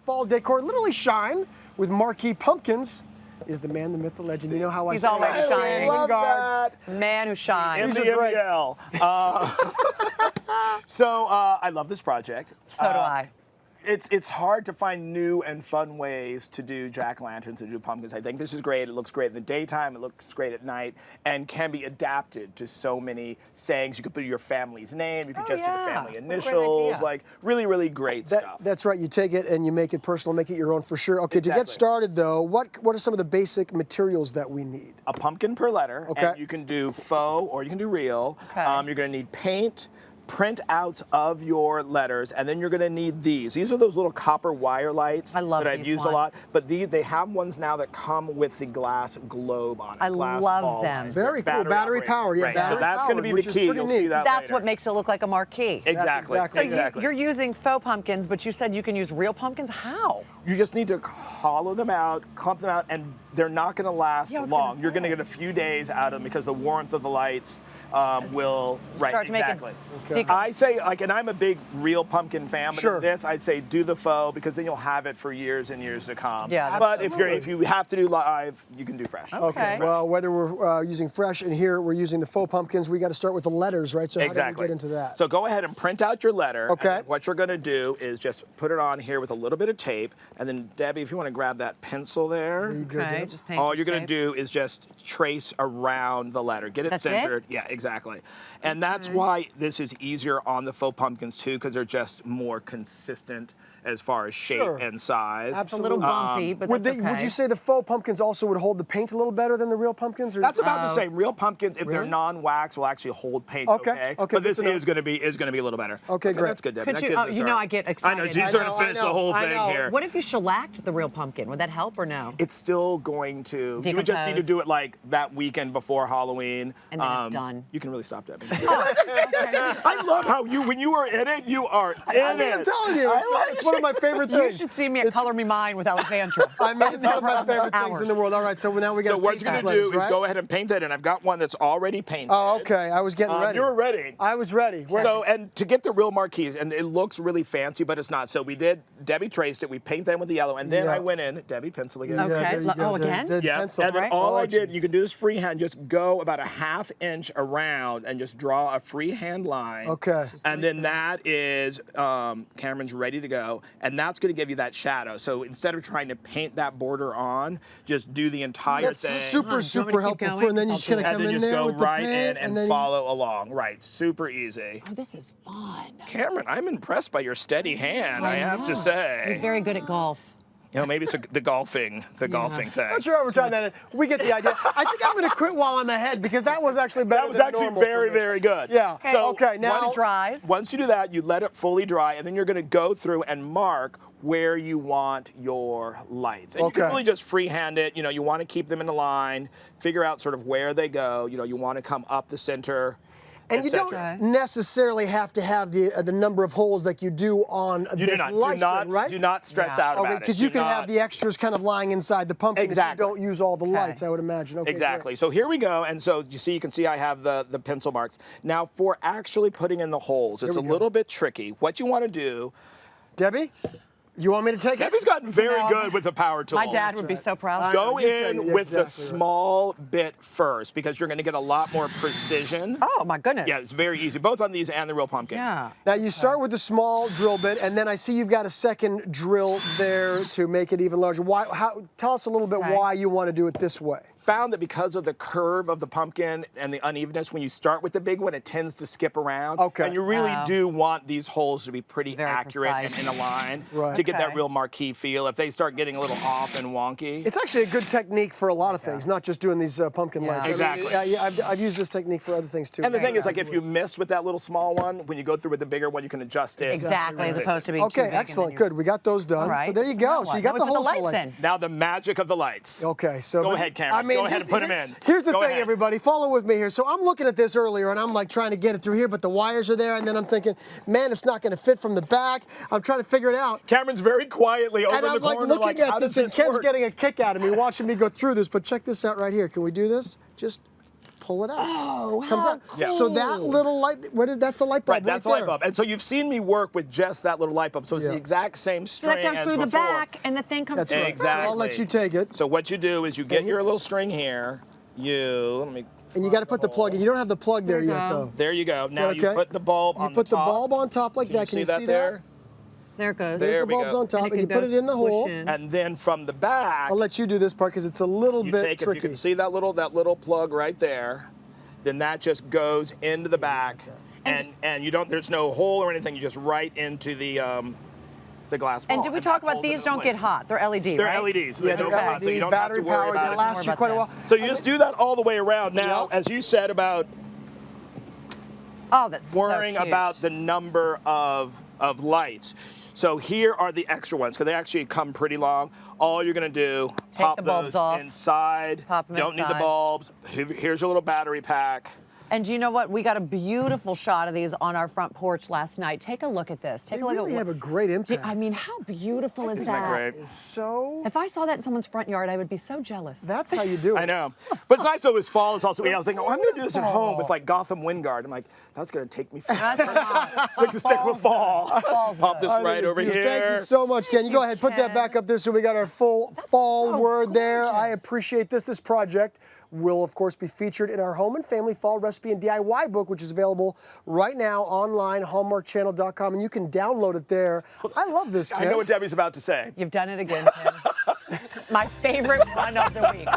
fall decor literally shine with Marquee pumpkins is the man, the myth, the legend. You know how He's I always say shining. Love that. Man who shines. MDMBL. So I love this project. So do I. It's hard to find new and fun ways to do jack-o'-lanterns and do pumpkins. I think this is great. It looks great in the daytime. It looks great at night, and can be adapted to so many sayings. You could put your family's name. You could just do the family initials. Like really, really great stuff. That's right. You take it and you make it personal, make it your own for sure. Okay, to get started though, what are some of the basic materials that we need? A pumpkin per letter. Okay. And you can do faux or you can do real. Okay. You're going to need paint, printouts of your letters, and then you're going to need these. These are those little copper wire lights I love that I've these used ones. a lot. But they have ones now that come with the glass globe on it. I glass love ball them. lights. Very cool. Battery operated. powered. Yeah, Right. battery So that's going to be powered, the which is key. pretty You'll neat. see that That's later. what makes it look like a marquee. Exactly. exactly. So exactly. you're using faux pumpkins, but you said you can use real pumpkins. How? You just need to hollow them out, clump them out, and they're not going to last Yeah, I was long. gonna You're going to say. get a few days out of them because the warmth of the lights will Start to make it exactly. Okay. I say and I'm a big real pumpkin fan, but Sure. in this I'd say do the faux because then you'll have it for years and years to come. Yeah, but absolutely. if you have to do live, you can do fresh. Okay. Well, whether we're using fresh and here we're using the faux pumpkins, we got to start with the letters, right? So how do we get into that? So go ahead and print out your letter. Okay. And what you're going to do is just put it on here with a little bit of tape, and then Debbie, if you want to grab that pencil there. Okay, just paint. All you're going to do is just trace around the letter. Get it That's centered. it? Yeah, exactly. And that's why this is easier on the faux pumpkins too, because they're just more consistent as far as shape Sure. and size. It's a little bumpy, but Would that's okay. would you say the faux pumpkins also would hold the paint a little better than the real pumpkins? Or? That's about the same. Real pumpkins, if they're Really? non-wax, will actually hold paint. Okay, Okay. okay, But good this to know. is going to be a little better. Okay, great. That's good, Debbie. Could That you? gives Oh, us you know, our- I get I excited. know. She's going to I finish the know, whole I thing know. here. What if you shellacked the real pumpkin? Would that help or no? It's still going to. You would just need to Decompose. do it like that weekend before Halloween. And then it's done. You can really stop, Debbie. Okay. I love how when you are in it, you are in I mean, it. I'm telling you, it's one of my favorite You things. should see me at Color Me Mine with Alexandra. I mean, it's one of my favorite things in the world. All right, so now we got So to what paint you're going these to do letters, is right? go ahead and paint that, and I've got one that's already painted. Oh, okay. I was getting ready. You were ready. I was ready. So, and to get the real marquees, and it looks really fancy, but it's not. So Debbie traced it, we paint them with the yellow, and then Yeah. I went in, Debbie, pencil again. Okay. there you go. Oh, again? The Yeah, pencil. and then all Oh, I did, geez. you can do this freehand, just go about a ½ inch around and just draw a freehand line. Okay. And then that is, Cameron's ready to go, and that's going to give you that shadow. So instead of trying to paint that border on, just do the entire That's thing. super, Do you want me super to keep helpful. going? And then you're just going to and come then in just there go with the right paint, in and then follow along. Right, super easy. Oh, this is fun. Cameron, I'm impressed by your steady hand, I have to He's say. very good at golf. You know, maybe it's the golfing thing. Not sure how we're trying that in. We get the idea. I think I'm going to quit while I'm ahead because that was actually better That was than actually normal for very, me. very good. Yeah. So Okay, now- Once dries. Once you do that, you let it fully dry, and then you're going to go through and mark where you want your lights. And you can Okay. really just freehand it. You know, you want to keep them in a line, figure out sort of where they go. You know, you want to come up the center. And you don't necessarily have to have the number of holes like you do on You this light string, right? do not stress out about it. Because you Do can have not- the extras kind of lying inside the pumpkin Exactly. if you don't use all the lights, I would imagine. Okay, Exactly. great. So here we go. And so you can see I have the pencil marks. Now for actually putting in the holes, it's a we go. little bit tricky. What you want to do, Debbie, you want me to take it? Debbie's gotten very No. good with the power tool. My dad would be so proud. Go you tell in me with the exactly right. small bit first because you're going to get a lot more precision. Oh, my goodness. Yeah, it's very easy, both on these and the real pumpkin. Yeah. Now you start with the small drill bit, and then I see you've got a second drill there to make it even larger. Tell us a little bit Okay. why you want to do it this way. Found that because of the curve of the pumpkin and the unevenness, when you start with the big one, it tends to skip around. Okay. And you really do want these holes to be pretty Very accurate and precise. in a line Right. to get that Okay. real marquee feel. If they start getting a little off and wonky. It's actually a good technique for a lot of things, not just doing these pumpkin lights. I mean, Exactly. yeah, I've used this technique for other things too. And the thing is, like, if you miss with that little small one, when you go through with the bigger one, you can adjust it. Exactly, as opposed to being too Okay, big and then excellent, you're- good. We got those done. All right. So there you Now go. So what? you got Now the we put holes for lights in. Now the magic of the lights. Okay, so Go ahead, Cameron. Go ahead and put 'em in. Here's the Go thing, ahead. everybody. Follow with me here. So I'm looking at this earlier, and I'm like trying to get it through here, but the wires are there, and then I'm thinking, man, it's not going to fit from the back. I'm trying to figure it out. Cameron's very quietly over And in I'm the like corner, looking how at does this, and this Ken's work? getting a kick out of me watching me go through this. But check this out right here. Can we do this? Just pull it out. Oh, Comes how out. Yeah. So that little light, that's the light bulb Right, that's the there. light bulb. And so you've seen me work with just that little light bulb. So it's the Yeah. exact same So string that goes as through the before. back, and the thing comes That's through. right. Exactly. So I'll let you take it. So what you do is you get your little string here. Let me. And you got to put the plug in. You don't have the plug there There you yet, go. though. There you go. Now okay? you put the bulb on You put the top. the bulb on top like Can that. Can you that see there? that? There it goes. There's There the we bulbs go. on top, and it you can put go it in the hole. squish in. And then from the back, I'll let you do this part because it's a little you bit take, if tricky. you can see that little plug right there, then that just goes into the back, and you don't. There's no hole or anything. You just right into the glass ball. And did we and talk that about holds these it in don't get place. hot? They're LED, They're right? LEDs. So Yeah, they they're don't get hot, so LED, you don't have battery to worry powered. about They it. last you More quite a about while. this. So you just do that all the way around. Now, Yep. as you said about Oh, that's worrying so cute. about the number of lights. So here are the extra ones, because they actually come pretty long. All you're gonna do, Take pop the bulbs those off. inside. Pop 'em Don't need the inside. bulbs. Here's your little battery pack. And you know what? We got a beautiful shot of these on our front porch last night. Take a look at this. Take They a look really at have a great impact. I mean, how beautiful is Isn't that great? It's so. If I saw that in someone's front yard, I would be so jealous. That's how you do it. I know. But it's nice though, it's fall. It's also, I was thinking, oh, I'm gonna do this at home with like Gotham Wingard. I'm like, that's gonna take me That's not. stick with fall. Fall's Pop good. this right over Thank here. you so much, Ken. You go ahead, put that Ken. back up there so we got our full fall so word there. I gorgeous. appreciate this. This project will, of course, be featured in our Home and Family Fall Recipe and DIY book, which is available right now online, hallmarkchannel.com, and you can download it there. I love this, Ken. I know what Debbie's about to say. You've done it again, Tim. My favorite one of the week.